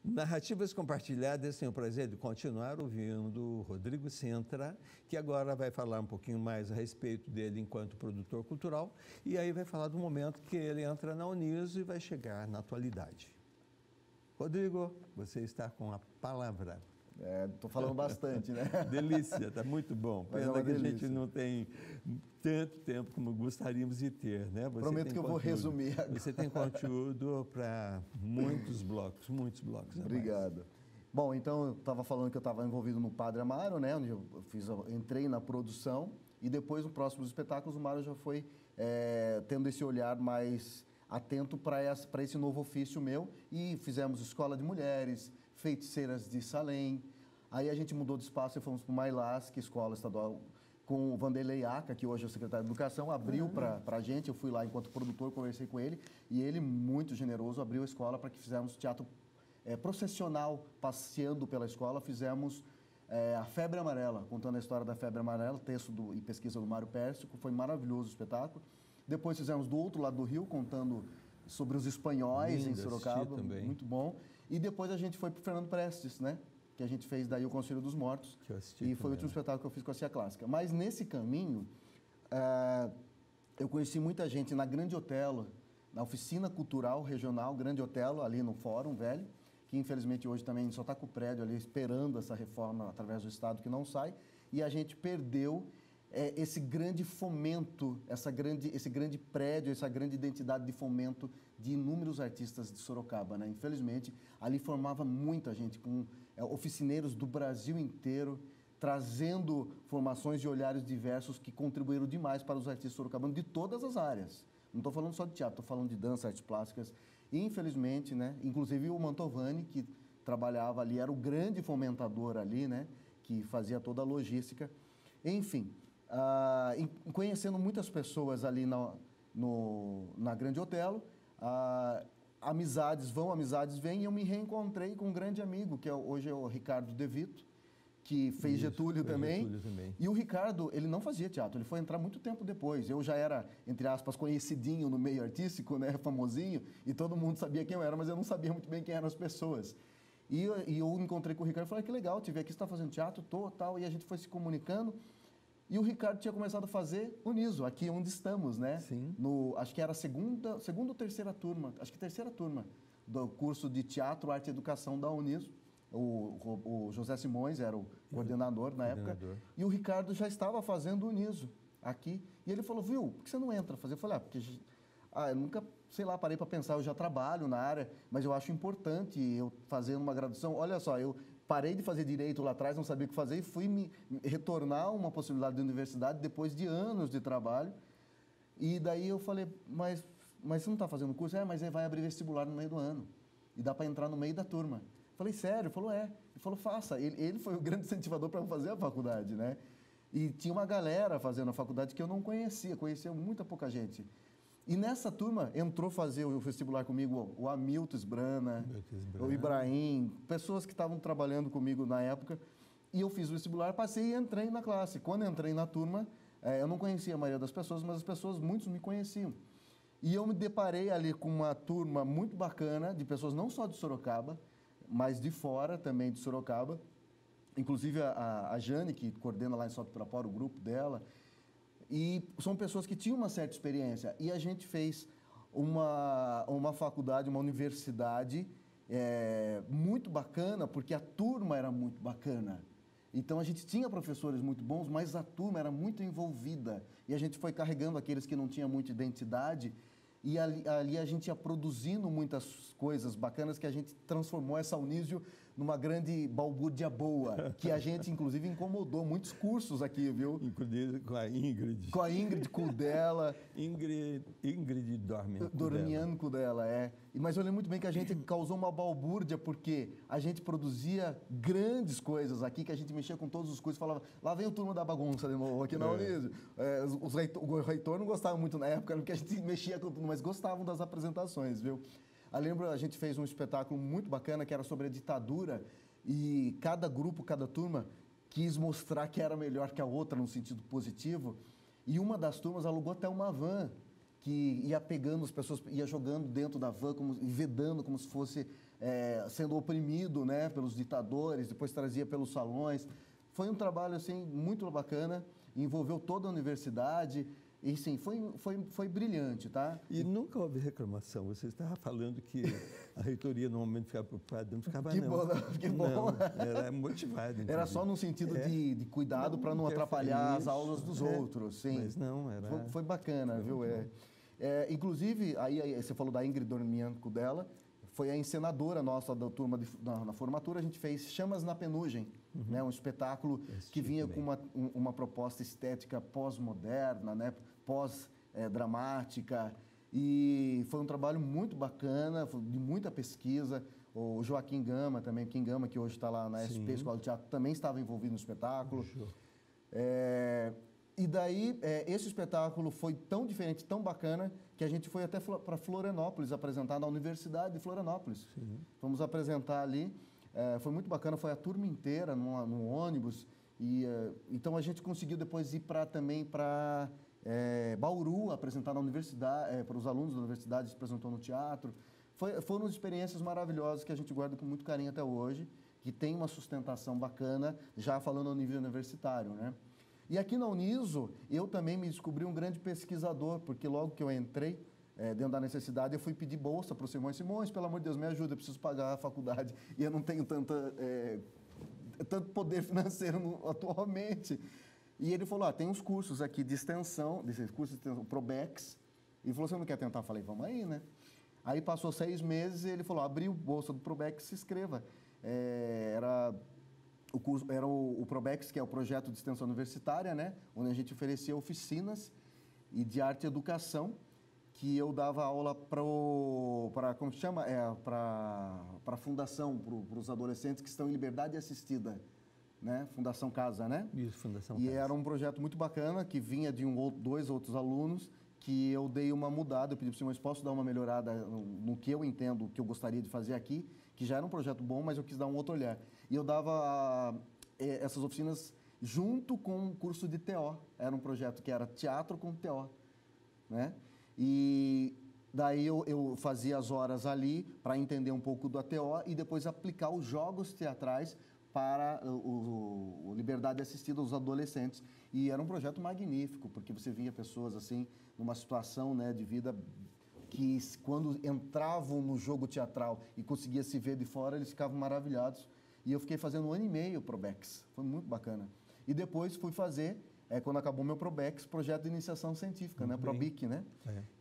Narrativas Compartilhadas, tenho o prazer de continuar ouvindo o Rodrigo Sintra, que agora vai falar um pouquinho mais a respeito dele enquanto produtor cultural, e aí vai falar do momento que ele entra na Uniso e vai chegar na atualidade. Rodrigo, você está com a palavra. Estou falando bastante, né? Delícia, está muito bom. Pena que a gente não tem tanto tempo como gostaríamos de ter, né? Prometo que eu vou resumir agora. Você tem conteúdo para muitos blocos Obrigado. Bom, então eu estava falando que eu estava envolvido no Padre Amaro, né? Onde eu entrei na produção e depois, no próximo espetáculos, o Mário já foi tendo esse olhar mais atento para esse novo ofício meu e fizemos Escola de Mulheres, Feiticeiras de Salem. Aí a gente mudou de espaço e fomos para o Mailas, que é escola estadual, com o Vanderlei Aca, que hoje é o secretário de Educação, abriu para a gente. Eu fui lá enquanto produtor, conversei com ele e ele, muito generoso, abriu a escola para que fizermos teatro processional, passeando pela escola. Fizemos a Febre Amarela, contando a história da Febre Amarela, texto e pesquisa do Mário Pérsico. Foi maravilhoso o espetáculo. Depois fizemos do outro lado do Rio, contando sobre os espanhóis em Sorocaba, muito bom. E depois a gente foi para o Fernando Prestes, né? Que a gente fez daí o Conselho dos Mortos. Que eu assisti e foi o último espetáculo que eu fiz com a Cia Clássica. Mas nesse caminho, eu conheci muita gente na Grande Otelo, na Oficina Cultural Regional Grande Otelo, ali no Fórum Velho, que infelizmente hoje também só está com o prédio ali esperando essa reforma através do Estado que não sai. E a gente perdeu esse grande fomento, esse grande prédio, essa grande identidade de fomento de inúmeros artistas de Sorocaba, né? Infelizmente, ali formava muita gente, com oficineiros do Brasil inteiro, trazendo formações e olhares diversos que contribuíram demais para os artistas sorocabanos de todas as áreas. Não estou falando só de teatro, estou falando de dança, artes plásticas. E, infelizmente, né? Inclusive o Mantovani, que trabalhava ali, era o grande fomentador ali, né? Que fazia toda a logística. Enfim, conhecendo muitas pessoas ali na Grande Otelo, amizades vão, amizades vêm, e eu me reencontrei com um grande amigo, que hoje é o Ricardo De Vito, que fez Getúlio também. E o Ricardo, ele não fazia teatro, ele foi entrar muito tempo depois. Eu já era, entre aspas, conhecidinho no meio artístico, né, famosinho, e todo mundo sabia quem eu era, mas eu não sabia muito bem quem eram as pessoas. E eu encontrei com o Ricardo e falei, que legal, te vi aqui, você está fazendo teatro, tal, e a gente foi se comunicando. E o Ricardo tinha começado a fazer Uniso, aqui onde estamos, né? Sim. Acho que era a segunda ou terceira turma, acho que terceira turma do curso de Teatro, Arte e Educação da Uniso. O José Simões era o coordenador na época. E o Ricardo já estava fazendo Uniso aqui. E ele falou, viu, por que você não entra fazer? Eu falei, porque eu nunca, sei lá, parei para pensar, eu já trabalho na área, mas eu acho importante eu fazer uma graduação. Olha só, eu parei de fazer direito lá atrás, não sabia o que fazer, e fui me retornar uma possibilidade de universidade depois de anos de trabalho. E daí eu falei, mas você não está fazendo curso? Mas vai abrir vestibular no meio do ano. E dá para entrar no meio da turma. Falei, sério? Ele falou, Ele falou, faça. Ele foi o grande incentivador para fazer a faculdade, né? E tinha uma galera fazendo a faculdade que eu não conhecia muita pouca gente. E nessa turma entrou fazer o vestibular comigo o Hamilton Sbrana, o Ibrahim, pessoas que estavam trabalhando comigo na época. E eu fiz o vestibular, passei e entrei na classe. Quando entrei na turma, eu não conhecia a maioria das pessoas, mas as pessoas, muitos me conheciam. E eu me deparei ali com uma turma muito bacana, de pessoas não só de Sorocaba, mas de fora também de Sorocaba. Inclusive a Jane, que coordena lá em Salto Pirapora, o grupo dela. E são pessoas que tinham uma certa experiência. E a gente fez uma faculdade, uma universidade muito bacana, porque a turma era muito bacana. Então, a gente tinha professores muito bons, mas a turma era muito envolvida. E a gente foi carregando aqueles que não tinham muita identidade. E ali a gente ia produzindo muitas coisas bacanas que a gente transformou essa Unísio numa grande balbúrdia boa, que a gente, inclusive, incomodou muitos cursos aqui, viu? Inclusive com a Ingrid. Com a Ingrid Kudela. Ingrid Dormiano Kudela, Mas eu lembro muito bem que a gente causou uma balbúrdia, porque a gente produzia grandes coisas aqui, que a gente mexia com todos os cursos, falava, lá vem o turma da bagunça de novo, aqui na Unísio. O reitor não gostava muito na época, porque a gente mexia com tudo, mas gostavam das apresentações, viu? Eu lembro, a gente fez um espetáculo muito bacana, que era sobre a ditadura, e cada grupo, cada turma, quis mostrar que era melhor que a outra, no sentido positivo, e uma das turmas alugou até uma van que ia pegando as pessoas, ia jogando dentro da van, e vedando como se fosse sendo oprimido, né, pelos ditadores, depois trazia pelos salões. Foi um trabalho assim muito bacana, envolveu toda a universidade. E sim, foi brilhante, tá? E nunca houve reclamação. Você estava falando que a reitoria normalmente ficava preocupada, não ficava que não. Bom, que bom. Não, era motivado. Era só no sentido de cuidado para não atrapalhar as aulas dos outros, sim. Mas não, era... Foi bacana, viu? Inclusive, aí você falou da Ingrid Dormianco dela, foi a encenadora nossa da turma na formatura, a gente fez Chamas na Penugem, né? Um espetáculo que vinha com uma proposta estética pós-moderna, né? Pós-dramática, e foi um trabalho muito bacana, de muita pesquisa. O Joaquim Gama também, Kim Gama, que hoje está lá na SP, Escola de Teatro, também estava envolvido no espetáculo. E daí, esse espetáculo foi tão diferente, tão bacana, que a gente foi até para Florianópolis apresentar, na Universidade de Florianópolis. Fomos apresentar ali, foi muito bacana, foi a turma inteira no ônibus. Então, a gente conseguiu depois ir também para Bauru, apresentar na universidade, para os alunos da universidade, se apresentou no teatro. Foram experiências maravilhosas que a gente guarda com muito carinho até hoje, que tem uma sustentação bacana, já falando ao nível universitário, né? E aqui na Uniso, eu também me descobri um grande pesquisador, porque logo que eu entrei, dentro da necessidade, eu fui pedir bolsa para o Simões. Simões, pelo amor de Deus, me ajuda, eu preciso pagar a faculdade e eu não tenho tanto poder financeiro atualmente. E ele falou, tem uns cursos aqui de extensão, Probex, e falou, você não quer tentar? Eu falei, vamos aí, né? Aí passou 6 meses e ele falou, abriu bolsa do Probex, se inscreva. O Probex, que é o projeto de extensão universitária, né? Onde a gente oferecia oficinas de arte e educação, que eu dava aula para como se chama? Para a fundação, para os adolescentes que estão em liberdade assistida, né? Fundação Casa, né? Isso, Fundação E Casa. era um projeto muito bacana, que vinha de 2 outros alunos, que eu dei uma mudada, eu pedi para o Simões, posso dar uma melhorada no que eu entendo, o que eu gostaria de fazer aqui, que já era um projeto bom, mas eu quis dar um outro olhar. E eu dava essas oficinas junto com um curso de TO. Era um projeto que era teatro com TO, né? E daí eu fazia as horas ali para entender um pouco do TO e depois aplicar os jogos teatrais para o Liberdade Assistida aos adolescentes. E era um projeto magnífico, porque você via pessoas assim, numa situação, né, de vida que quando entravam no jogo teatral e conseguia se ver de fora, eles ficavam maravilhados. E eu fiquei fazendo 1 ano e meio Probex, foi muito bacana. E depois fui fazer, quando acabou meu Probex, projeto de iniciação científica, né, Probic, né?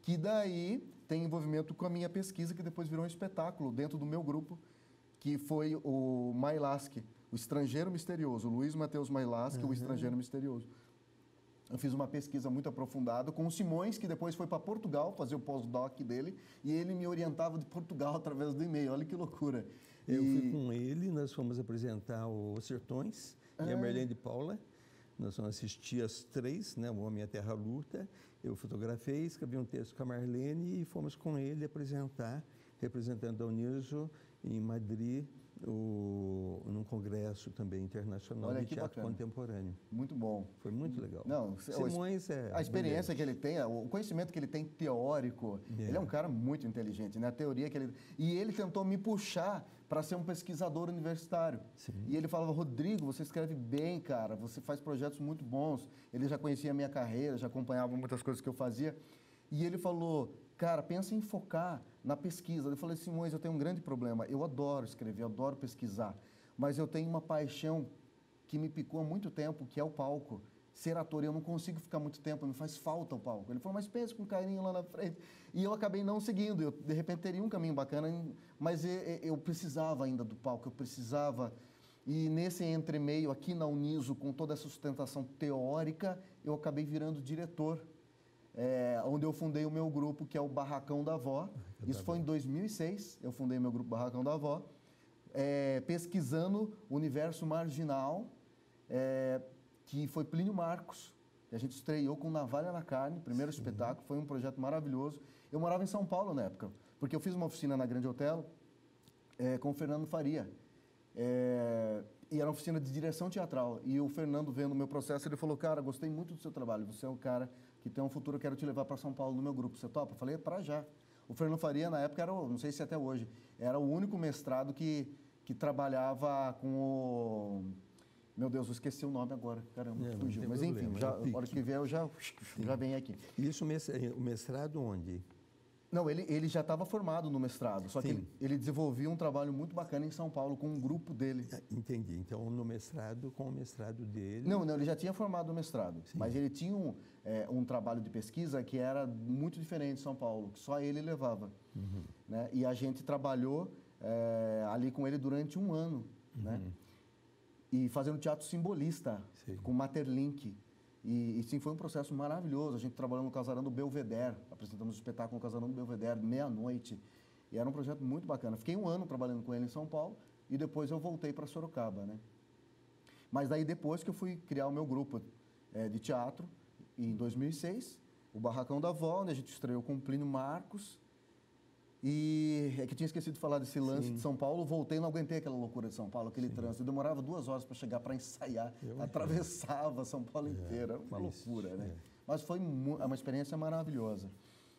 Que daí tem envolvimento com a minha pesquisa, que depois virou um espetáculo dentro do meu grupo, que foi o Mailasque, o Estrangeiro Misterioso, Luiz Matheus Mailasque, o Estrangeiro Misterioso. Eu fiz uma pesquisa muito aprofundada com o Simões, que depois foi para Portugal fazer o pós-doc dele, e ele me orientava de Portugal através do e-mail. Olha que loucura. Eu fui com ele, nós fomos apresentar Os Sertões e a Merlene de Paula. Nós fomos assistir as 3, né, O Homem e a Terra Luta. Eu fotografei, escrevi um texto com a Marlene e fomos com ele apresentar, representando a Uniso em Madrid, num congresso também internacional de teatro contemporâneo. Muito bom. Foi muito legal. Não, Simões a experiência que ele tem, o conhecimento que ele tem teórico, ele é um cara muito inteligente, né? A teoria que ele... E ele tentou me puxar para ser um pesquisador universitário. Sim. E ele falava, Rodrigo, você escreve bem, cara, você faz projetos muito bons. Ele já conhecia a minha carreira, já acompanhava muitas coisas que eu fazia. E ele falou, cara, pensa em focar na pesquisa. Eu falei, Simões, eu tenho um grande problema. Eu adoro escrever, eu adoro pesquisar, mas eu tenho uma paixão que me picou há muito tempo, que é o palco. Ser ator, eu não consigo ficar muito tempo, me faz falta o palco. Ele falou, mas pensa com carinho lá na frente. E eu acabei não seguindo. Eu, de repente, teria um caminho bacana, mas eu precisava ainda do palco, eu precisava... E nesse entremeio, aqui na Uniso, com toda essa sustentação teórica, eu acabei virando diretor. Onde eu fundei o meu grupo, que é o Barracão da Avó. Isso foi em 2006, eu fundei meu grupo Barracão da Avó, pesquisando o universo marginal, que foi Plínio Marcos. E a gente estreou com Navalha na Carne, primeiro espetáculo, foi um projeto maravilhoso. Eu morava em São Paulo na época, porque eu fiz uma oficina na Grande Otelo com o Fernando Faria. E era uma oficina de direção teatral. E o Fernando, vendo o meu processo, ele falou, cara, gostei muito do seu trabalho, você é um cara que tem um futuro, eu quero te levar para São Paulo no meu grupo. Você topa? Eu falei, para já. O Fernando Faria, na época, não sei se até hoje, era o único mestrado que trabalhava com o... Meu Deus, eu esqueci o nome agora, caramba, fugiu. Mas enfim, já, a hora que vier eu já venho aqui. Isso, o mestrado onde? Não, ele já estava formado no mestrado, só que ele desenvolvia um trabalho muito bacana em São Paulo com um grupo dele. Entendi. Então, no mestrado, com o mestrado dele... Não, ele já tinha formado o mestrado, mas ele tinha um trabalho de pesquisa que era muito diferente em São Paulo, que só ele levava. Né? E a gente trabalhou ali com ele durante um ano, né? E fazendo teatro simbolista, com Materlink. E sim, foi um processo maravilhoso. A gente trabalhou no Casarão do Belvedere, apresentamos o espetáculo no Casarão do Belvedere, meia-noite. E era um projeto muito bacana. Fiquei um ano trabalhando com ele em São Paulo e depois eu voltei para Sorocaba, né? Mas daí depois que eu fui criar o meu grupo de teatro, em 2006, o Barracão da Vó, onde a gente estreou com o Plínio Marcos. E é que eu tinha esquecido de falar desse lance de São Paulo, voltei, não aguentei aquela loucura de São Paulo, aquele trânsito. Eu demorava 2 horas para chegar para ensaiar, atravessava São Paulo inteira, uma loucura, né? Mas foi uma experiência maravilhosa.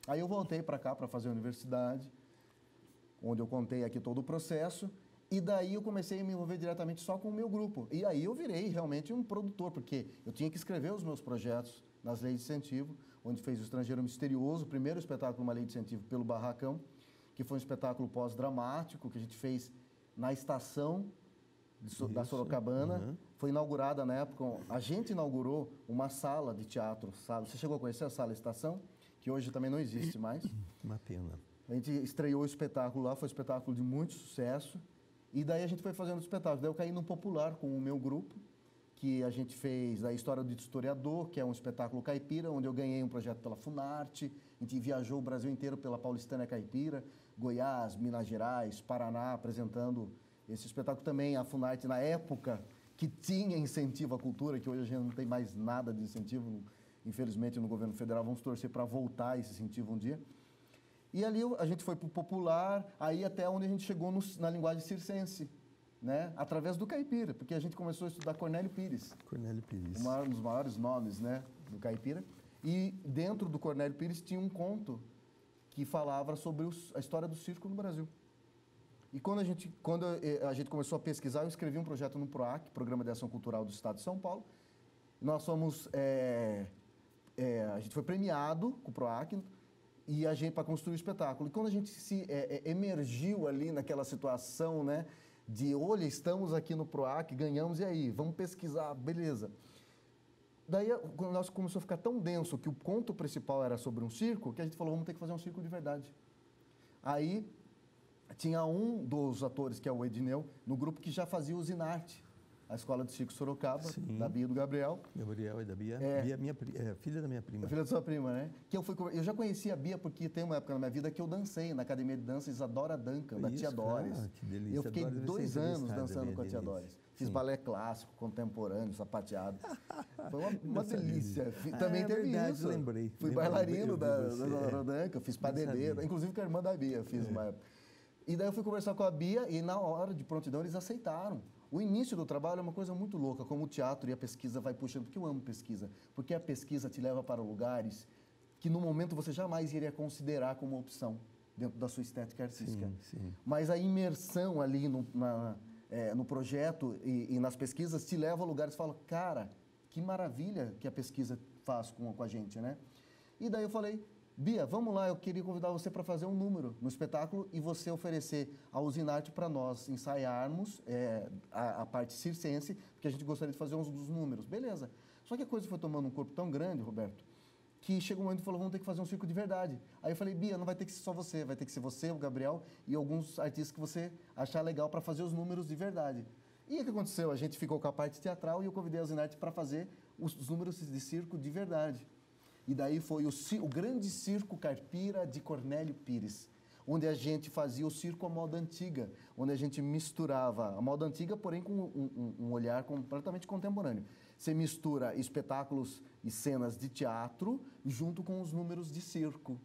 Aí eu voltei para cá para fazer a universidade, onde eu contei aqui todo o processo, e daí eu comecei a me envolver diretamente só com o meu grupo. E aí eu virei realmente um produtor, porque eu tinha que escrever os meus projetos nas leis de incentivo, onde fez o Estrangeiro Misterioso, o primeiro espetáculo, uma lei de incentivo pelo Barracão, que foi um espetáculo pós-dramático que a gente fez na estação da Sorocabana. Foi inaugurada na época, a gente inaugurou uma sala de teatro, sabe? Você chegou a conhecer a sala Estação? Que hoje também não existe mais. Uma pena. A gente estreou o espetáculo lá, foi um espetáculo de muito sucesso. E daí a gente foi fazendo o espetáculo. Daí eu caí no Popular com o meu grupo, que a gente fez a História do Historiador, que é um espetáculo caipira, onde eu ganhei um projeto pela Funarte. A gente viajou o Brasil inteiro pela Paulistânia Caipira, Goiás, Minas Gerais, Paraná, apresentando esse espetáculo também. A Funarte, na época, que tinha incentivo à cultura, que hoje a gente não tem mais nada de incentivo, infelizmente, no governo federal. Vamos torcer para voltar esse incentivo um dia. E ali a gente foi para o Popular, aí até onde a gente chegou na linguagem circense, né? Através do caipira, porque a gente começou a estudar Cornélio Pires. Cornélio Pires. Um dos maiores nomes, né, do caipira. E dentro do Cornélio Pires tinha um conto que falava sobre a história do circo no Brasil. E quando a gente começou a pesquisar, eu escrevi um projeto no PROAC, Programa de Ação Cultural do Estado de São Paulo. Nós fomos... a gente foi premiado com o PROAC e a gente para construir o espetáculo. E quando a gente se emergiu ali naquela situação, né, de, olha, estamos aqui no PROAC, ganhamos, e aí? Vamos pesquisar, beleza. Daí, quando nós começou a ficar tão denso que o conto principal era sobre um circo, que a gente falou, vamos ter que fazer um circo de verdade. Aí, tinha um dos atores, que é o Edneu, no grupo que já fazia o Zinarte, a Escola de Circo Sorocaba, da Bia e do Gabriel. Gabriel e da Bia. Bia é filha da minha prima. Filha da sua prima, né? Eu já conhecia a Bia porque tem uma época na minha vida que eu dancei na Academia de Dança Isadora Duncan, da Tia Doris. Que delícia. Eu fiquei 2 anos dançando com a Tia Doris. Fiz balé clássico, contemporâneo, sapateado. Foi uma delícia. Também teve isso. Lembrei. Fui bailarino da Isadora Duncan, fiz padedê, inclusive com a irmã da Bia, fiz uma época. E daí eu fui conversar com a Bia e na hora de prontidão eles aceitaram. O início do trabalho é uma coisa muito louca, como o teatro e a pesquisa vai puxando, porque eu amo pesquisa, porque a pesquisa te leva para lugares que no momento você jamais iria considerar como opção dentro da sua estética artística. Sim. Mas a imersão ali no projeto e nas pesquisas te leva a lugares e fala, cara, que maravilha que a pesquisa faz com a gente, né? E daí eu falei, Bia, vamos lá, eu queria convidar você para fazer um número no espetáculo e você oferecer a Usinarte para nós ensaiarmos a parte circense, porque a gente gostaria de fazer uns dos números. Beleza. Só que a coisa foi tomando um corpo tão grande, Roberto, que chegou um momento e falou, vamos ter que fazer um circo de verdade. Aí eu falei, Bia, não vai ter que ser só você, vai ter que ser você, o Gabriel e alguns artistas que você achar legal para fazer os números de verdade. E o que aconteceu? A gente ficou com a parte teatral e eu convidei a Usinarte para fazer os números de circo de verdade. E daí foi o grande circo caipira de Cornélio Pires, onde a gente fazia o circo à moda antiga, onde a gente misturava a moda antiga, porém com um olhar completamente contemporâneo. Você mistura espetáculos e cenas de teatro junto com os números de circo,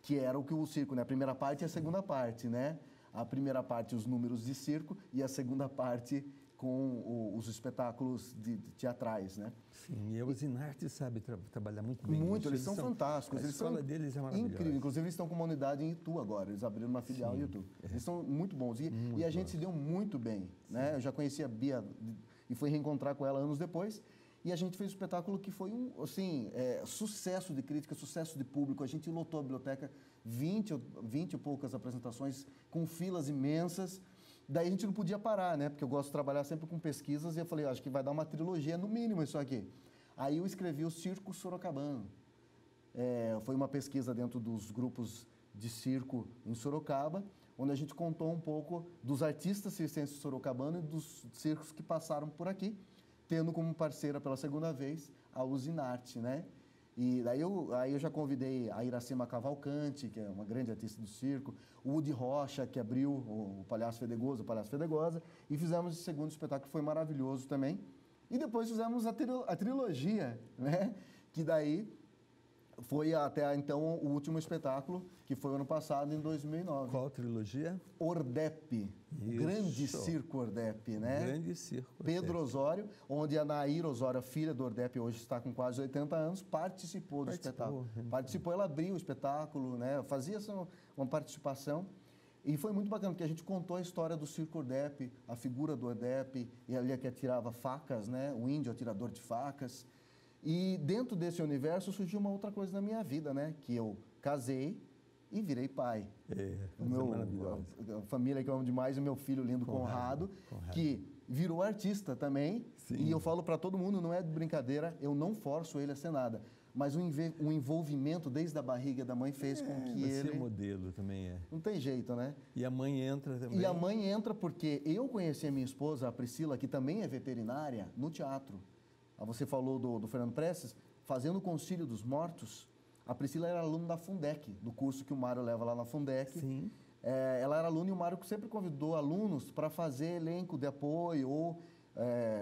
que era o circo, né? A primeira parte e a segunda parte, né? A primeira parte, os números de circo, e a segunda parte, os espetáculos teatrais, né? Sim, e a Usinarte sabe trabalhar muito bem. Muito, eles são fantásticos. A escola deles é maravilhosa. Incrível. Inclusive, eles estão com uma unidade em Itu agora. Eles abriram uma filial em Itu. Eles são muito bons. E a gente se deu muito bem, né? Eu já conhecia a Bia e fui reencontrar com ela anos depois. E a gente fez um espetáculo que foi sucesso de crítica, sucesso de público. A gente lotou a biblioteca, 20 e poucas apresentações, com filas imensas. Daí a gente não podia parar, né? Porque eu gosto de trabalhar sempre com pesquisas e eu falei, acho que vai dar uma trilogia, no mínimo, isso aqui. Aí eu escrevi o Circo Sorocabano. Foi uma pesquisa dentro dos grupos de circo em Sorocaba, onde a gente contou um pouco dos artistas circenses sorocabanos e dos circos que passaram por aqui, tendo como parceira pela segunda vez a Usinarte, né? E daí eu já convidei a Iracema Cavalcante, que é uma grande artista do circo, o Udi Rocha, que abriu o Palhaço Fedegosa, e fizemos esse segundo espetáculo, que foi maravilhoso também. E depois fizemos a trilogia, né? Que daí foi até então o último espetáculo, que foi ano passado, em 2009. Qual trilogia? Ordep, grande circo Ordep, né? Grande circo. Pedro Osório, onde a Naira Osório, filha do Ordep, hoje está com quase 80 anos, participou do espetáculo. Participou, ela abriu o espetáculo, né? Fazia uma participação. E foi muito bacana, porque a gente contou a história do circo Ordep, a figura do Ordep, e ali que atirava facas, né? O índio atirador de facas. E dentro desse universo surgiu uma outra coisa na minha vida, né? Que eu casei e virei pai. A família que eu amo demais, o meu filho lindo, Conrado, que virou artista também. Sim. E eu falo para todo mundo, não é de brincadeira, eu não forço ele a ser nada. Mas o envolvimento desde a barriga da mãe fez com que ele... Ser modelo também é. Não tem jeito, né? E a mãe entra também? E a mãe entra porque eu conheci a minha esposa, a Priscila, que também é veterinária, no teatro. Você falou do Fernando Prestes, fazendo o Concílio dos Mortos, a Priscila era aluna da Fundec, do curso que o Mário leva lá na Fundec. Sim. Ela era aluna e o Mário sempre convidou alunos para fazer elenco de apoio ou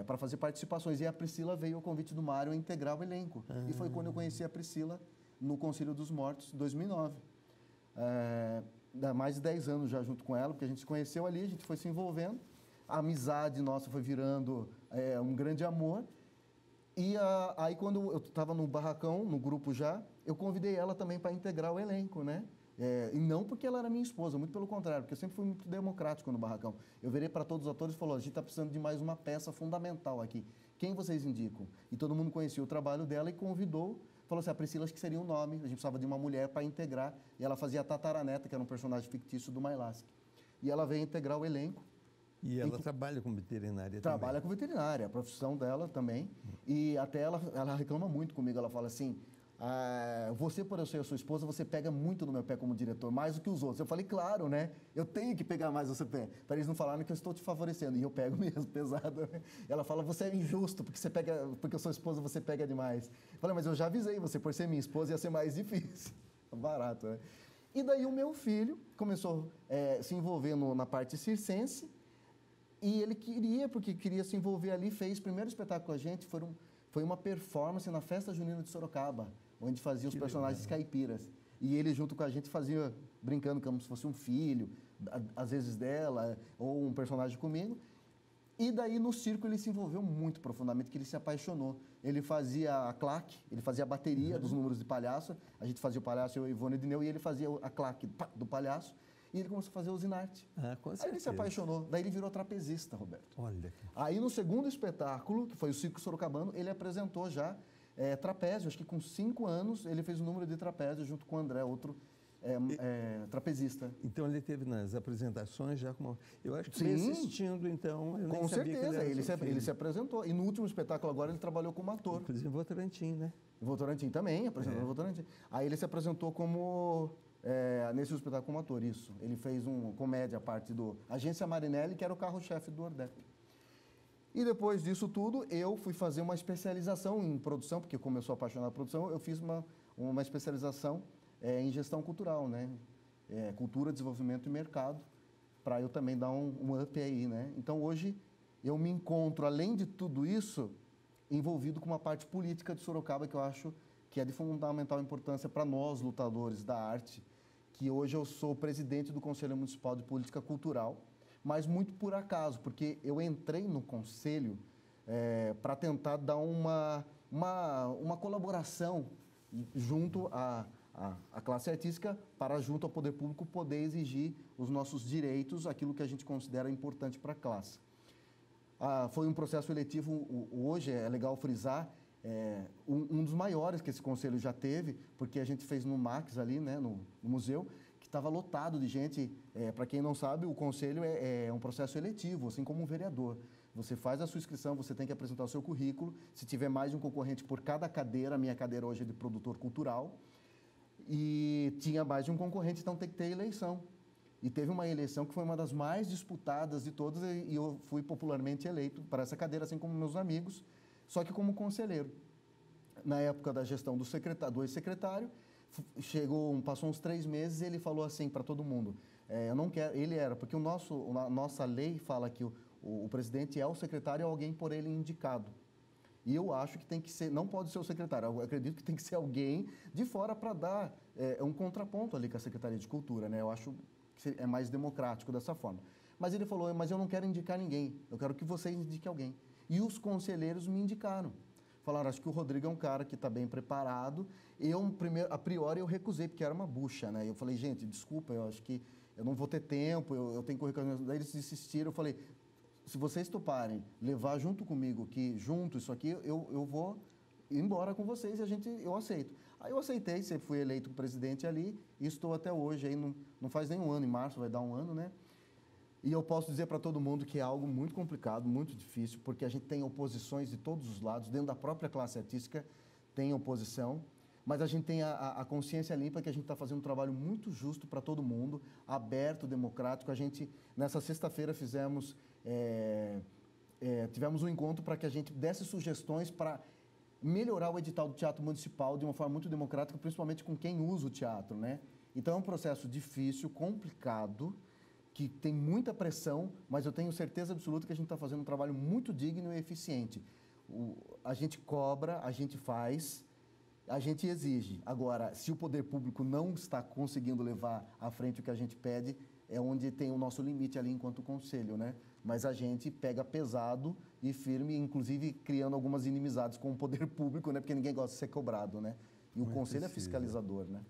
para fazer participações. E a Priscila veio ao convite do Mário a integrar o elenco. E foi quando eu conheci a Priscila no Concílio dos Mortos, em 2009. Há mais de 10 anos já junto com ela, porque a gente se conheceu ali, a gente foi se envolvendo. A amizade nossa foi virando um grande amor. E aí, quando eu estava no barracão, no grupo já, eu convidei ela também para integrar o elenco, né? E não porque ela era minha esposa, muito pelo contrário, porque eu sempre fui muito democrático no barracão. Eu virei para todos os atores e falei, a gente está precisando de mais uma peça fundamental aqui. Quem vocês indicam? E todo mundo conhecia o trabalho dela e convidou, falou assim, a Priscila acho que seria um nome, a gente precisava de uma mulher para integrar. E ela fazia a Tataraneta, que era um personagem fictício do Mailasque. E ela veio integrar o elenco. E ela trabalha com veterinária também. Trabalha com veterinária, a profissão dela também. E até ela reclama muito comigo, ela fala assim, você, por eu ser a sua esposa, você pega muito no meu pé como diretor, mais do que os outros. Eu falei, claro, né? Eu tenho que pegar mais no seu pé, para eles não falarem que eu estou te favorecendo. E eu pego mesmo, pesado. Né? Ela fala, você é injusto, porque eu sou esposa, você pega demais. Eu falei, mas eu já avisei você, por ser minha esposa, ia ser mais difícil. Barato, né? E daí o meu filho começou a se envolver na parte circense. E ele queria se envolver ali, fez o primeiro espetáculo com a gente, foi uma performance na Festa Junina de Sorocaba, onde fazia os personagens caipiras. E ele junto com a gente fazia, brincando como se fosse um filho, às vezes dela, ou um personagem comigo. E daí no circo ele se envolveu muito profundamente, que ele se apaixonou. Ele fazia a claque, ele fazia a bateria dos números de palhaço, a gente fazia o palhaço, eu e Ivone Dineu, e ele fazia a claque do palhaço. E ele começou a fazer Usinarte. Com certeza. Aí ele se apaixonou. Daí ele virou trapezista, Roberto. Olha. Aí no segundo espetáculo, que foi o Circo Sorocabano, ele apresentou já trapézio. Acho que com 5 anos ele fez o número de trapézio junto com o André, outro trapezista. Então ele teve nas apresentações já como... Eu acho que Sim. Sim. Assistindo, então... Eu com nem sabia certeza. que ele se apresentou. E no último espetáculo agora ele trabalhou como ator. Inclusive em Votorantim, né? Em Votorantim também, apresentou no Votorantim. Aí ele se apresentou como... nesse espetáculo como ator, isso. Ele fez uma comédia, a parte do Agência Marinelli, que era o carro-chefe do Ordep. E depois disso tudo, eu fui fazer uma especialização em produção, porque como eu sou apaixonado por produção, eu fiz uma especialização em gestão cultural, né? Cultura, desenvolvimento e mercado, para eu também dar um up aí, né? Então, hoje, eu me encontro, além de tudo isso, envolvido com uma parte política de Sorocaba, que eu acho que é de fundamental importância para nós, lutadores da arte, que hoje eu sou presidente do Conselho Municipal de Política Cultural, mas muito por acaso, porque eu entrei no conselho para tentar dar uma colaboração junto à classe artística, para junto ao poder público poder exigir os nossos direitos, aquilo que a gente considera importante para a classe. Foi um processo eletivo, hoje é legal frisar, um dos maiores que esse conselho já teve, porque a gente fez no Max ali, né, no museu, que estava lotado de gente. Para quem não sabe, o conselho é um processo eletivo, assim como um vereador. Você faz a sua inscrição, você tem que apresentar o seu currículo. Se tiver mais de um concorrente por cada cadeira, a minha cadeira hoje é de produtor cultural, e tinha mais de um concorrente, então tem que ter eleição. E teve uma eleição que foi uma das mais disputadas de todas, e eu fui popularmente eleito para essa cadeira, assim como meus amigos, só que como conselheiro. Na época da gestão do ex-secretário, passou uns 3 meses e ele falou assim para todo mundo, eu não quero, porque a nossa lei fala que o presidente é o secretário ou alguém por ele indicado. E eu acho que tem que ser, não pode ser o secretário, eu acredito que tem que ser alguém de fora para dar um contraponto ali com a Secretaria de Cultura, né? Eu acho que é mais democrático dessa forma. Mas ele falou, mas eu não quero indicar ninguém, eu quero que vocês indiquem alguém. E os conselheiros me indicaram. Falaram, acho que o Rodrigo é um cara que está bem preparado. A priori, eu recusei, porque era uma bucha, né? Eu falei, gente, desculpa, eu acho que eu não vou ter tempo, eu tenho que correr com as minhas... Daí eles insistiram, eu falei, se vocês toparem levar junto comigo, isso aqui, eu vou embora com vocês e eu aceito. Aí eu aceitei, sempre fui eleito presidente ali e estou até hoje, aí não faz nem um ano, em março vai dar um ano, né? E eu posso dizer para todo mundo que é algo muito complicado, muito difícil, porque a gente tem oposições de todos os lados, dentro da própria classe artística tem oposição, mas a gente tem a consciência limpa que a gente está fazendo um trabalho muito justo para todo mundo, aberto, democrático. A gente, nessa sexta-feira, tivemos um encontro para que a gente desse sugestões para melhorar o edital do Teatro Municipal de uma forma muito democrática, principalmente com quem usa o teatro, né? Então é um processo difícil, complicado, que tem muita pressão, mas eu tenho certeza absoluta que a gente está fazendo um trabalho muito digno e eficiente. A gente cobra, a gente faz, a gente exige. Agora, se o poder público não está conseguindo levar à frente o que a gente pede, é onde tem o nosso limite ali enquanto conselho, né? Mas a gente pega pesado e firme, inclusive criando algumas inimizades com o poder público, né? Porque ninguém gosta de ser cobrado, né? E o conselho é fiscalizador, né?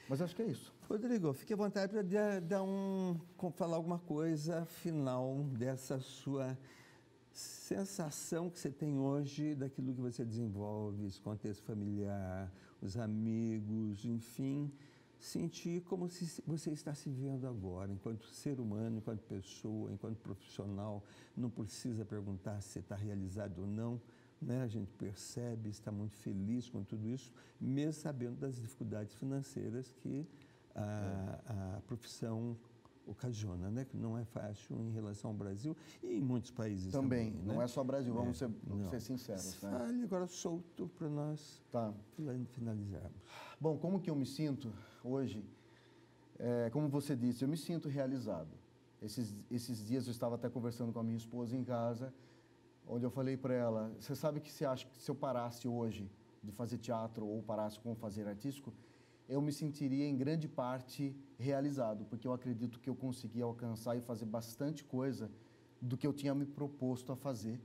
Mas acho que é isso. Rodrigo, fique à vontade para falar alguma coisa final dessa sua sensação que você tem hoje daquilo que você desenvolve, esse contexto familiar, os amigos, enfim, sentir como se você está se vendo agora, enquanto ser humano, enquanto pessoa, enquanto profissional. Não precisa perguntar se você está realizado ou não, né? A gente percebe, está muito feliz com tudo isso, mesmo sabendo das dificuldades financeiras que a profissão ocasiona, né? Que não é fácil em relação ao Brasil e em muitos países também, né? Não é só Brasil, vamos ser sinceros. Né? Fale agora solto para nós finalizarmos. Bom, como que eu me sinto hoje? Como você disse, eu me sinto realizado. Esses dias eu estava até conversando com a minha esposa em casa, onde eu falei para ela, você sabe que você acha que se eu parasse hoje de fazer teatro ou parasse com fazer artístico, eu me sentiria em grande parte realizado, porque eu acredito que eu consegui alcançar e fazer bastante coisa do que eu tinha me proposto a fazer.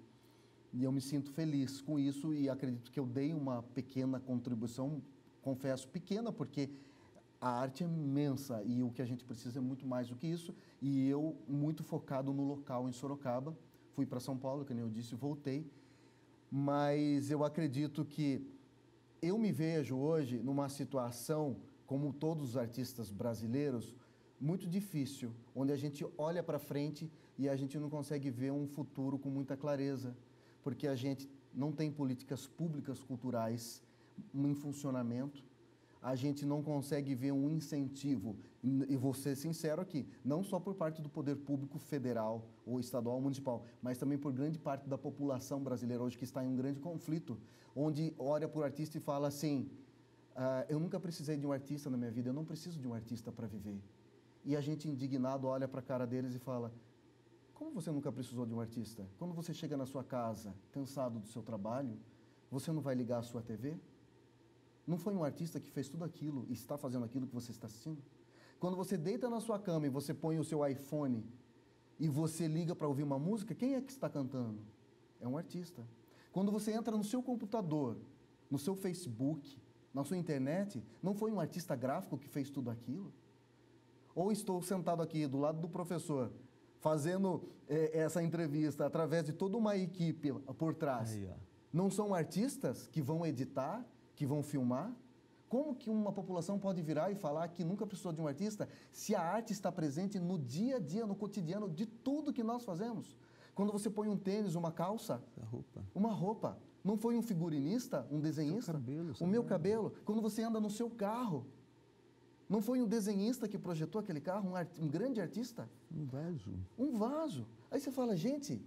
E eu me sinto feliz com isso e acredito que eu dei uma pequena contribuição, confesso, pequena, porque a arte é imensa e o que a gente precisa é muito mais do que isso. E eu, muito focado no local em Sorocaba, fui para São Paulo, como eu disse, voltei. Mas eu acredito que eu me vejo hoje numa situação, como todos os artistas brasileiros, muito difícil, onde a gente olha para frente e a gente não consegue ver um futuro com muita clareza, porque a gente não tem políticas públicas culturais em funcionamento, a gente não consegue ver um incentivo, e vou ser sincero aqui, não só por parte do poder público federal ou estadual ou municipal, mas também por grande parte da população brasileira hoje que está em um grande conflito, onde olha para o artista e fala assim, eu nunca precisei de um artista na minha vida, eu não preciso de um artista para viver. E a gente indignado olha para a cara deles e fala, como você nunca precisou de um artista? Quando você chega na sua casa, cansado do seu trabalho, você não vai ligar a sua TV? Não foi um artista que fez tudo aquilo e está fazendo aquilo que você está assistindo? Quando você deita na sua cama e você põe o seu iPhone e você liga para ouvir uma música, quem é que está cantando? É um artista. Quando você entra no seu computador, no seu Facebook, na sua internet, não foi um artista gráfico que fez tudo aquilo? Ou estou sentado aqui do lado do professor, fazendo essa entrevista através de toda uma equipe por trás. Aí, ó. Não são artistas que vão editar, que vão filmar? Como que uma população pode virar e falar que nunca precisou de um artista se a arte está presente no dia a dia, no cotidiano de tudo que nós fazemos? Quando você põe um tênis, uma calça, uma roupa, não foi um figurinista, um desenhista? O meu cabelo. Quando você anda no seu carro, não foi um desenhista que projetou aquele carro, um grande artista? Um vaso. Um vaso. Aí você fala, gente,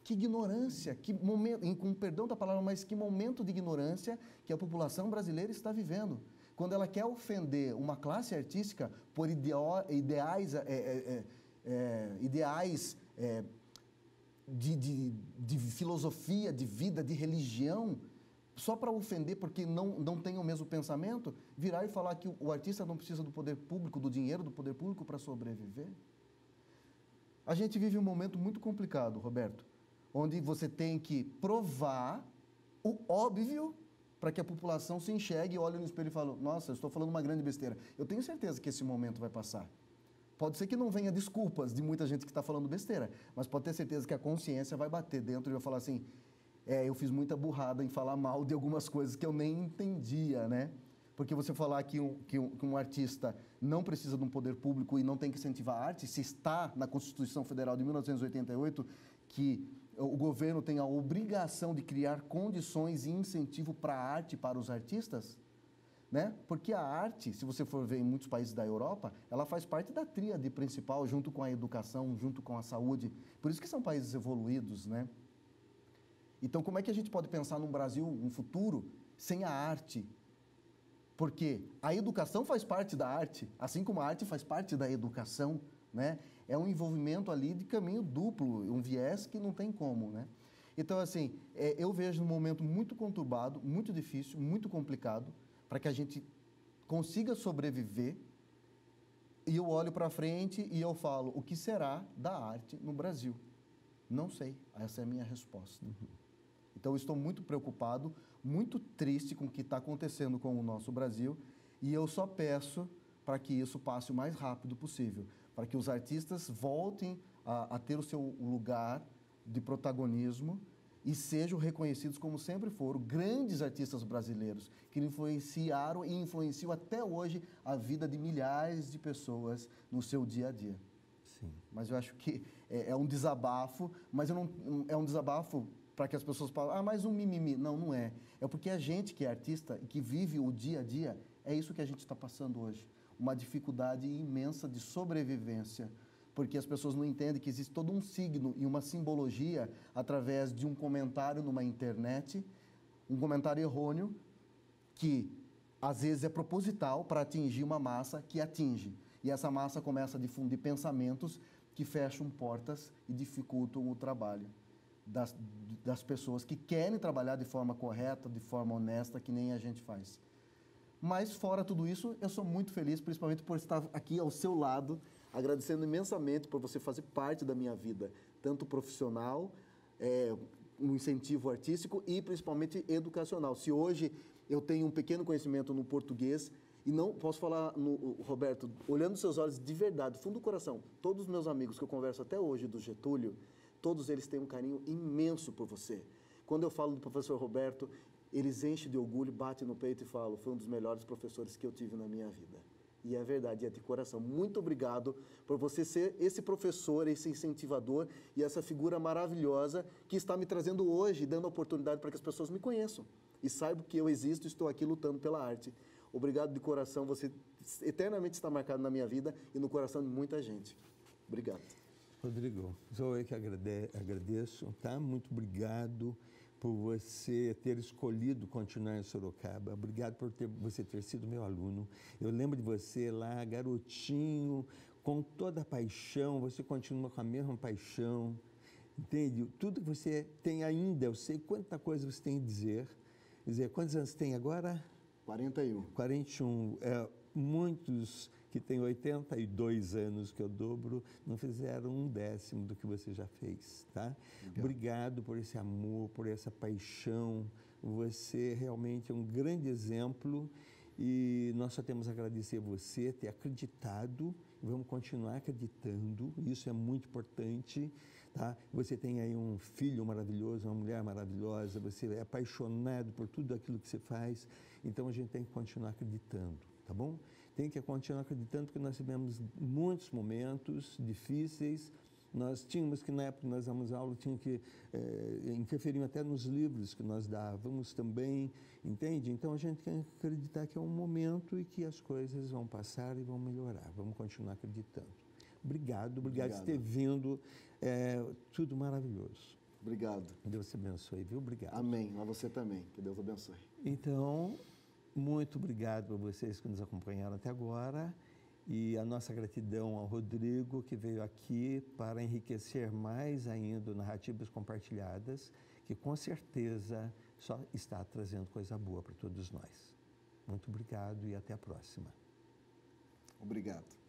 que ignorância, que momento, com perdão da palavra, mas que momento de ignorância que a população brasileira está vivendo. Quando ela quer ofender uma classe artística por ideais de filosofia, de vida, de religião, só para ofender porque não tem o mesmo pensamento, virar e falar que o artista não precisa do poder público, do dinheiro do poder público para sobreviver? A gente vive um momento muito complicado, Roberto, onde você tem que provar o óbvio para que a população se enxergue, olhe no espelho e fale, nossa, eu estou falando uma grande besteira. Eu tenho certeza que esse momento vai passar. Pode ser que não venha desculpas de muita gente que está falando besteira, mas pode ter certeza que a consciência vai bater dentro e vai falar assim, eu fiz muita burrada em falar mal de algumas coisas que eu nem entendia, né? Porque você falar que um artista não precisa de um poder público e não tem que incentivar a arte, se está na Constituição Federal de 1988, que o governo tem a obrigação de criar condições e incentivo para a arte, para os artistas, né? Porque a arte, se você for ver em muitos países da Europa, ela faz parte da tríade principal, junto com a educação, junto com a saúde. Por isso que são países evoluídos, né? Então, como é que a gente pode pensar num Brasil, um futuro, sem a arte? Porque a educação faz parte da arte, assim como a arte faz parte da educação, né? É um envolvimento ali de caminho duplo, um viés que não tem como, né? Então, assim, eu vejo um momento muito conturbado, muito difícil, muito complicado, para que a gente consiga sobreviver. E eu olho para frente e eu falo, o que será da arte no Brasil? Não sei, essa é a minha resposta. Então, eu estou muito preocupado, muito triste com o que está acontecendo com o nosso Brasil, e eu só peço para que isso passe o mais rápido possível, para que os artistas voltem a ter o seu lugar de protagonismo e sejam reconhecidos como sempre foram grandes artistas brasileiros, que influenciaram e influenciam até hoje a vida de milhares de pessoas no seu dia a dia. Sim. Mas eu acho que é um desabafo, mas é um desabafo para que as pessoas falem, mas um mimimi. Não, não é. É porque a gente que é artista e que vive o dia a dia, é isso que a gente está passando hoje. Uma dificuldade imensa de sobrevivência, porque as pessoas não entendem que existe todo um signo e uma simbologia através de um comentário numa internet, um comentário errôneo, que às vezes é proposital para atingir uma massa que atinge. E essa massa começa a difundir pensamentos que fecham portas e dificultam o trabalho das pessoas que querem trabalhar de forma correta, de forma honesta, que nem a gente faz. Mas, fora tudo isso, eu sou muito feliz, principalmente por estar aqui ao seu lado, agradecendo imensamente por você fazer parte da minha vida, tanto profissional, no incentivo artístico e principalmente educacional. Se hoje eu tenho um pequeno conhecimento no português, e não posso falar, Roberto, olhando seus olhos de verdade, fundo do coração, todos os meus amigos que eu converso até hoje do Getúlio, todos eles têm um carinho imenso por você. Quando eu falo do professor Roberto, eles enchem de orgulho, batem no peito e falam, foi um dos melhores professores que eu tive na minha vida. E é verdade, é de coração. Muito obrigado por você ser esse professor, esse incentivador e essa figura maravilhosa que está me trazendo hoje, dando a oportunidade para que as pessoas me conheçam e saibam que eu existo e estou aqui lutando pela arte. Obrigado de coração, você eternamente está marcado na minha vida e no coração de muita gente. Obrigado. Rodrigo, sou eu que agradeço, tá? Muito obrigado por você ter escolhido continuar em Sorocaba. Obrigado por você ter sido meu aluno. Eu lembro de você lá, garotinho, com toda a paixão, você continua com a mesma paixão, entende? Tudo que você tem ainda, eu sei quanta coisa você tem a dizer. Quer dizer, quantos anos você tem agora? 41. 41. Muitos que tem 82 anos, que eu dobro, não fizeram 1/10 do que você já fez, tá? Obrigado por esse amor, por essa paixão. Você realmente é um grande exemplo e nós só temos a agradecer a você ter acreditado e vamos continuar acreditando, isso é muito importante, tá? Você tem aí um filho maravilhoso, uma mulher maravilhosa, você é apaixonado por tudo aquilo que você faz, então a gente tem que continuar acreditando, tá bom? Tem que continuar acreditando porque nós tivemos muitos momentos difíceis. Nós tínhamos que, na época que nós dávamos aula, tinha que interferir até nos livros que nós dávamos também, entende? Então a gente tem que acreditar que é um momento e que as coisas vão passar e vão melhorar. Vamos continuar acreditando. Obrigado por ter vindo. Tudo maravilhoso. Obrigado. Deus te abençoe, viu? Obrigado. Amém. A você também. Que Deus abençoe. Então, muito obrigado por vocês que nos acompanharam até agora. E a nossa gratidão ao Rodrigo, que veio aqui para enriquecer mais ainda Narrativas Compartilhadas, que com certeza só está trazendo coisa boa para todos nós. Muito obrigado e até a próxima. Obrigado.